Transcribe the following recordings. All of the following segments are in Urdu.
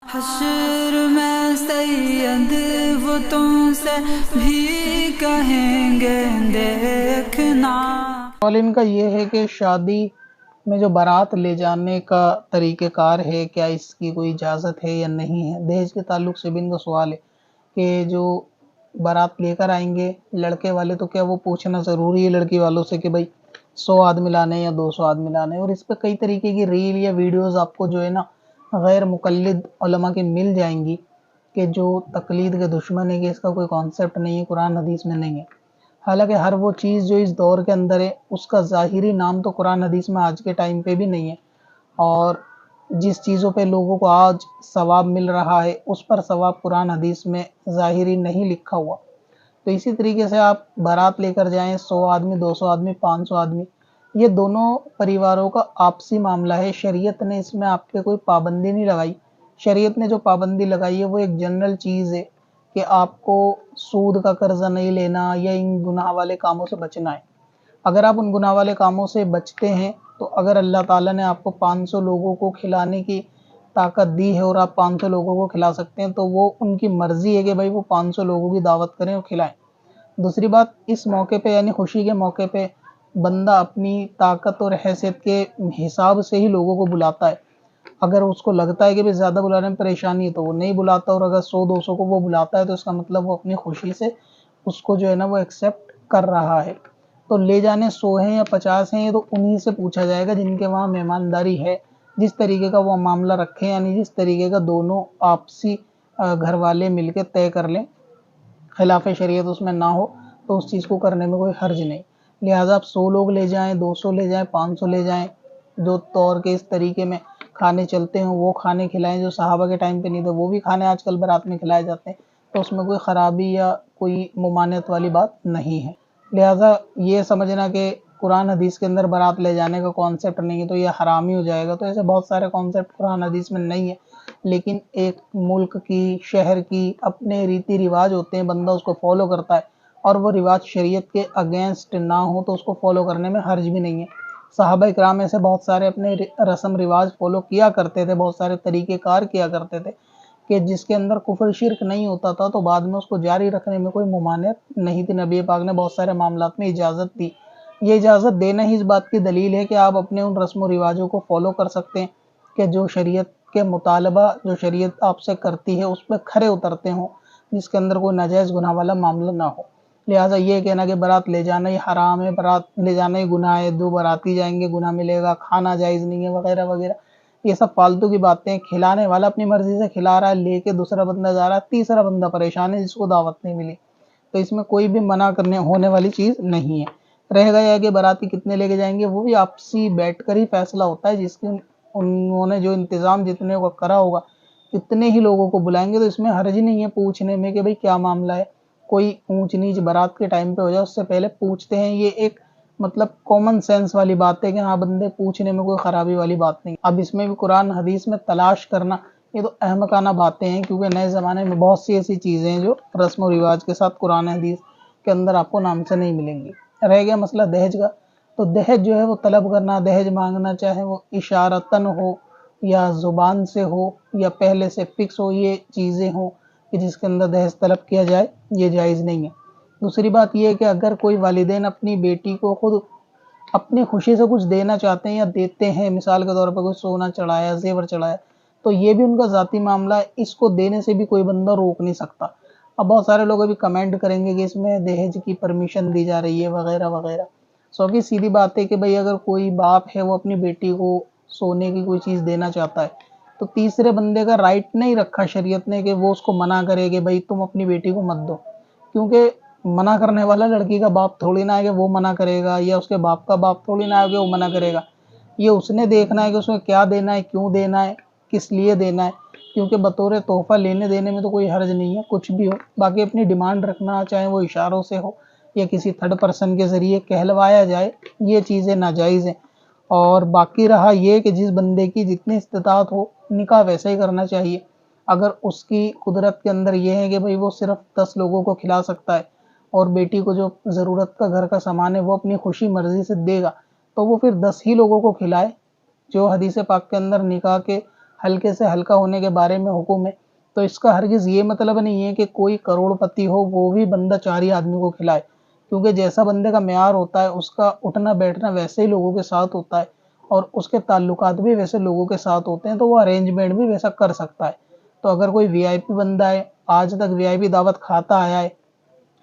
حشر میں سید وہ تم سے بھی کہیں گے دیکھنا۔ سوال ان کا یہ ہے کہ شادی میں جو بارات لے جانے کا طریقہ کار ہے، کیا اس کی کوئی اجازت ہے یا نہیں ہے؟ دہیج کے تعلق سے بھی ان کا سوال ہے کہ جو بارات لے کر آئیں گے لڑکے والے، تو کیا وہ پوچھنا ضروری ہے لڑکی والوں سے کہ بھائی 100 آدمی لانے یا 200 آدمی لانے؟ اور اس پہ کئی طریقے کی ریل یا ویڈیوز آپ کو جو ہے نا غیر مقلد علماء کی مل جائیں گی کہ جو تقلید کے دشمن ہے کہ اس کا کوئی کانسیپٹ نہیں ہے، قرآن حدیث میں نہیں ہے۔ حالانکہ ہر وہ چیز جو اس دور کے اندر ہے اس کا ظاہری نام تو قرآن حدیث میں آج کے ٹائم پہ بھی نہیں ہے، اور جس چیزوں پہ لوگوں کو آج ثواب مل رہا ہے اس پر ثواب قرآن حدیث میں ظاہری نہیں لکھا ہوا۔ تو اسی طریقے سے آپ بارات لے کر جائیں، 100 آدمی، 200 آدمی، 500 آدمی، یہ دونوں پریواروں کا آپسی معاملہ ہے۔ شریعت نے اس میں آپ پہ کوئی پابندی نہیں لگائی۔ شریعت نے جو پابندی لگائی ہے وہ ایک جنرل چیز ہے کہ آپ کو سود کا قرضہ نہیں لینا یا ان گناہ والے کاموں سے بچنا ہے۔ اگر آپ ان گناہ والے کاموں سے بچتے ہیں تو اگر اللہ تعالیٰ نے آپ کو 500 لوگوں کو کھلانے کی طاقت دی ہے اور آپ 500 لوگوں کو کھلا سکتے ہیں تو وہ ان کی مرضی ہے کہ بھائی وہ 500 لوگوں کی دعوت کریں اور کھلائیں۔ دوسری بات، اس موقع پہ یعنی خوشی کے موقع پہ بندہ اپنی طاقت اور حیثیت کے حساب سے ہی لوگوں کو بلاتا ہے۔ اگر اس کو لگتا ہے کہ بھی زیادہ بلانے میں پریشانی ہے تو وہ نہیں بلاتا، اور اگر 100 200 کو وہ بلاتا ہے تو اس کا مطلب وہ اپنی خوشی سے اس کو جو ہے نا وہ ایکسیپٹ کر رہا ہے۔ تو لے جانے 100 ہیں یا 50 ہیں، یہ تو انہی سے پوچھا جائے گا جن کے وہاں مہمانداری ہے، جس طریقے کا وہ معاملہ رکھیں، یعنی جس طریقے کا دونوں آپسی گھر والے مل کے طے کر لیں، خلاف شریعت اس میں نہ ہو تو اس چیز کو کرنے میں کوئی حرج نہیں۔ لہٰذا آپ 100 لوگ لے جائیں، 200 لے جائیں، 500 لے جائیں، جو طور کے اس طریقے میں کھانے چلتے ہیں وہ کھانے کھلائیں، جو صحابہ کے ٹائم پہ نہیں تھے وہ بھی کھانے آج کل بارات میں کھلائے جاتے ہیں، تو اس میں کوئی خرابی یا کوئی ممانعت والی بات نہیں ہے۔ لہٰذا یہ سمجھنا کہ قرآن حدیث کے اندر بارات لے جانے کا کانسیپٹ نہیں ہے تو یہ حرام ہی ہو جائے گا، تو ایسے بہت سارے کانسیپٹ قرآن حدیث میں نہیں ہے، لیکن ایک ملک کی، شہر کی اپنے ریتی رواج ہوتے ہیں، بندہ اس کو فالو کرتا ہے، اور وہ رواج شریعت کے اگینسٹ نہ ہو تو اس کو فالو کرنے میں حرج بھی نہیں ہے۔ صحابہ اکرام ایسے بہت سارے اپنے رسم رواج فالو کیا کرتے تھے، بہت سارے طریقہ کار کیا کرتے تھے کہ جس کے اندر کفر شرک نہیں ہوتا تھا، تو بعد میں اس کو جاری رکھنے میں کوئی ممانعت نہیں تھی۔ نبی پاک نے بہت سارے معاملات میں اجازت دی۔ یہ اجازت دینا ہی اس بات کی دلیل ہے کہ آپ اپنے ان رسم و رواجوں کو فالو کر سکتے ہیں کہ جو شریعت کے مطالبہ، جو شریعت آپ سے کرتی ہے اس پہ کھرے اترتے ہوں، جس کے اندر کوئی ناجائز گناہ والا معاملہ نہ ہو۔ لہٰذا یہ کہنا کہ بارات لے جانا ہی حرام ہے، بارات لے جانا ہی گناہ ہے، 2 باراتی جائیں گے گناہ ملے گا، کھانا جائز نہیں ہے وغیرہ وغیرہ، یہ سب فالتو کی باتیں۔ کھلانے والا اپنی مرضی سے کھلا رہا ہے، لے کے دوسرا بندہ جا رہا ہے، تیسرا بندہ پریشان ہے جس کو دعوت نہیں ملی، تو اس میں کوئی بھی منع کرنے ہونے والی چیز نہیں ہے۔ رہ گیا کہ باراتی کتنے لے کے جائیں گے، وہ بھی آپسی بیٹھ کر ہی فیصلہ ہوتا ہے، جس کی انہوں نے جو انتظام جتنے کو کرا ہوگا اتنے ہی لوگوں کو بلائیں گے، تو اس میں حرج نہیں ہے پوچھنے میں کہ بھئی کیا معاملہ ہے۔ کوئی اونچ نیچ بارات کے ٹائم پہ ہو جائے اس سے پہلے پوچھتے ہیں، یہ ایک مطلب کامن سینس والی بات ہے کہ ہاں بندے پوچھنے میں کوئی خرابی والی بات نہیں۔ اب اس میں بھی قرآن حدیث میں تلاش کرنا یہ تو احمقانہ باتیں ہیں، کیونکہ نئے زمانے میں بہت سی ایسی چیزیں ہیں جو رسم و رواج کے ساتھ قرآن حدیث کے اندر آپ کو نام سے نہیں ملیں گی۔ رہ گیا مسئلہ دہیج کا، تو دہیج جو ہے وہ طلب کرنا، دہیج مانگنا، چاہے وہ اشارتاً ہو یا زبان سے ہو یا پہلے سے فکس ہو، یہ چیزیں ہوں کہ جس کے اندر دہیج طلب کیا جائے، یہ جائز نہیں ہے۔ دوسری بات یہ ہے کہ اگر کوئی والدین اپنی بیٹی کو خود اپنی خوشی سے کچھ دینا چاہتے ہیں یا دیتے ہیں، مثال کے طور پر کوئی سونا چڑھایا، زیور چڑھایا، تو یہ بھی ان کا ذاتی معاملہ ہے، اس کو دینے سے بھی کوئی بندہ روک نہیں سکتا۔ اب بہت سارے لوگ ابھی کمنٹ کریں گے کہ اس میں دہیج کی پرمیشن دی جا رہی ہے وغیرہ وغیرہ۔ کی سیدھی بات ہے کہ بھئی اگر کوئی باپ ہے وہ اپنی بیٹی کو سونے کی کوئی چیز دینا چاہتا ہے تو تیسرے بندے کا رائٹ نہیں رکھا شریعت نے کہ وہ اس کو منع کرے کہ بھئی تم اپنی بیٹی کو مت دو، کیونکہ منع کرنے والا لڑکی کا باپ تھوڑی نہ ہے کہ وہ منع کرے گا، یا اس کے باپ کا باپ تھوڑی نہ ہے کہ وہ منع کرے گا۔ یہ اس نے دیکھنا ہے کہ اس میں کیا دینا ہے، کیوں دینا ہے، کس لیے دینا ہے، کیونکہ بطور تحفہ لینے دینے میں تو کوئی حرج نہیں ہے، کچھ بھی ہو۔ باقی اپنی ڈیمانڈ رکھنا، چاہے وہ اشاروں سے ہو یا کسی تھرڈ پرسن کے ذریعے کہلوایا جائے، یہ چیزیں ناجائز ہیں۔ اور باقی رہا یہ کہ جس بندے کی جتنی استطاعت ہو نکاح ویسے ہی کرنا چاہیے۔ اگر اس کی قدرت کے اندر یہ ہے کہ بھئی وہ صرف 10 لوگوں کو کھلا سکتا ہے اور بیٹی کو جو ضرورت کا گھر کا سامان ہے وہ اپنی خوشی مرضی سے دے گا، تو وہ پھر 10 ہی لوگوں کو کھلائے۔ جو حدیث پاک کے اندر نکاح کے ہلکے سے ہلکا ہونے کے بارے میں حکم ہے، تو اس کا ہرگز یہ مطلب نہیں ہے کہ کوئی کروڑ پتی ہو وہ بھی بندہ 4 ہی آدمی کو کھلائے، کیونکہ جیسا بندے کا معیار ہوتا ہے اس کا اٹھنا بیٹھنا ویسے ہی لوگوں کے ساتھ ہوتا ہے، اور اس کے تعلقات بھی ویسے لوگوں کے ساتھ ہوتے ہیں، تو وہ ارینجمنٹ بھی ویسا کر سکتا ہے۔ تو اگر کوئی وی آئی پی بندہ ہے، آج تک وی آئی پی دعوت کھاتا آیا ہے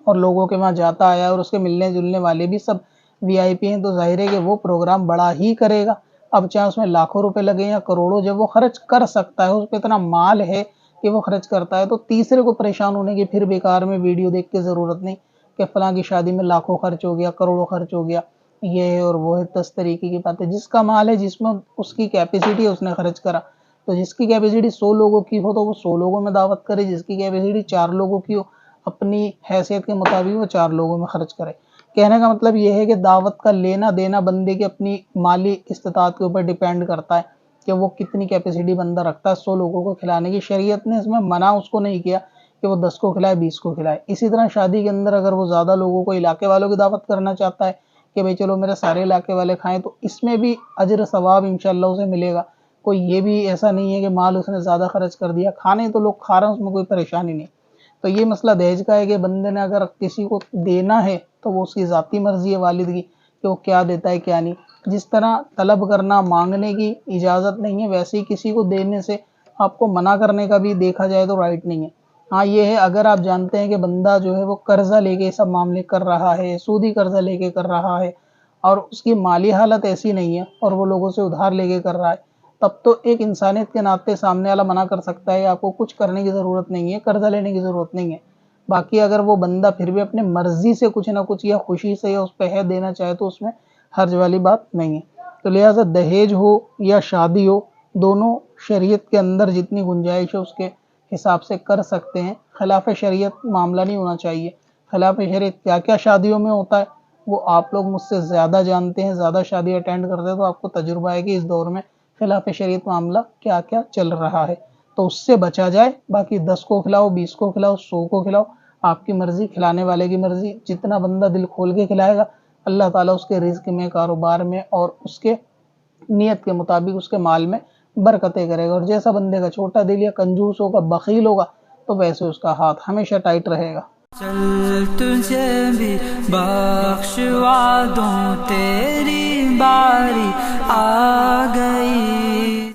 اور لوگوں کے وہاں جاتا آیا ہے، اور اس کے ملنے جلنے والے بھی سب وی آئی پی ہیں، تو ظاہر ہے کہ وہ پروگرام بڑا ہی کرے گا۔ اب چاہے اس میں لاکھوں روپے لگے یا کروڑوں، جب وہ خرچ کر سکتا ہے، اس پہ اتنا مال ہے کہ وہ خرچ کرتا ہے، تو تیسرے کو پریشان ہونے کی پھر بیکار میں ویڈیو دیکھ کے ضرورت نہیں کہ فلاں کی شادی میں لاکھوں خرچ ہو گیا، کروڑوں خرچ ہو گیا، یہ ہے اور وہ ہے، 10 طریقے کی باتیں۔ جس کا مال ہے، جس میں اس کی کیپیسٹی ہے، اس نے خرچ کرا، تو جس کی کیپیسٹی 100 لوگوں کی ہو تو وہ 100 لوگوں میں دعوت کرے، جس کی کیپیسٹی 4 لوگوں کی ہو اپنی حیثیت کے مطابق وہ 4 لوگوں میں خرچ کرے۔ کہنے کا مطلب یہ ہے کہ دعوت کا لینا دینا بندے کی اپنی مالی استطاعت کے اوپر ڈیپینڈ کرتا ہے کہ وہ کتنی کیپیسٹی بندہ رکھتا ہے 100 لوگوں کو کھلانے کی۔ شریعت نے اس میں منع اس کو نہیں کیا کہ وہ 10 کو کھلائے، 20 کو کھلائے۔ اسی طرح شادی کے اندر اگر وہ زیادہ لوگوں کو، علاقے والوں کی دعوت کرنا چاہتا ہے کہ بھئی چلو میرے سارے علاقے والے کھائیں، تو اس میں بھی اجر ثواب انشاءاللہ اسے ملے گا۔ کوئی یہ بھی ایسا نہیں ہے کہ مال اس نے زیادہ خرچ کر دیا، کھانے تو لوگ کھا رہے ہیں، اس میں کوئی پریشانی نہیں۔ تو یہ مسئلہ دہیج کا ہے کہ بندے نے اگر کسی کو دینا ہے تو وہ اس کی ذاتی مرضی ہے والد کی کہ وہ کیا دیتا ہے کیا نہیں۔ جس طرح طلب کرنا، مانگنے کی اجازت نہیں ہے، ویسے ہی کسی کو دینے سے آپ کو منع کرنے کا بھی دیکھا جائے تو رائٹ نہیں ہے۔ ہاں یہ ہے، اگر آپ جانتے ہیں کہ بندہ جو ہے وہ قرضہ لے کے یہ سب معاملے کر رہا ہے، سودی قرضہ لے کے کر رہا ہے، اور اس کی مالی حالت ایسی نہیں ہے اور وہ لوگوں سے ادھار لے کے کر رہا ہے، تب تو ایک انسانیت کے ناطے سامنے والا منع کر سکتا ہے، آپ کو کچھ کرنے کی ضرورت نہیں ہے، قرضہ لینے کی ضرورت نہیں ہے۔ باقی اگر وہ بندہ پھر بھی اپنے مرضی سے کچھ نہ کچھ یا خوشی سے یا اس پہ ہے دینا چاہے تو اس میں حرج والی بات نہیں ہے۔ تو لہٰذا دہیج ہو یا شادی ہو، دونوں شریعت کے اندر جتنی گنجائش ہے اس کے حساب سے کر سکتے ہیں، خلاف شریعت معاملہ نہیں ہونا چاہیے۔ خلاف شریعت کیا کیا شادیوں میں ہوتا ہے وہ آپ لوگ مجھ سے زیادہ جانتے ہیں، زیادہ شادی اٹینڈ کرتے ہیں، تو آپ کو تجربہ ہے کہ اس دور میں خلاف شریعت معاملہ کیا کیا چل رہا ہے، تو اس سے بچا جائے۔ باقی 10 کو کھلاؤ، 20 کو کھلاؤ، 100 کو کھلاؤ، آپ کی مرضی، کھلانے والے کی مرضی۔ جتنا بندہ دل کھول کے کھلائے گا اللہ تعالیٰ اس کے رزق میں، کاروبار میں اور اس کے نیت کے مطابق اس کے مال میں برکتیں کرے گا۔ اور جیسا بندے کا چھوٹا دل یا کنجوس ہوگا، بخیل ہوگا، تو ویسے اس کا ہاتھ ہمیشہ ٹائٹ رہے گا۔ چل تجھے بھی بخشوا دوں، تیری باری آ گئی۔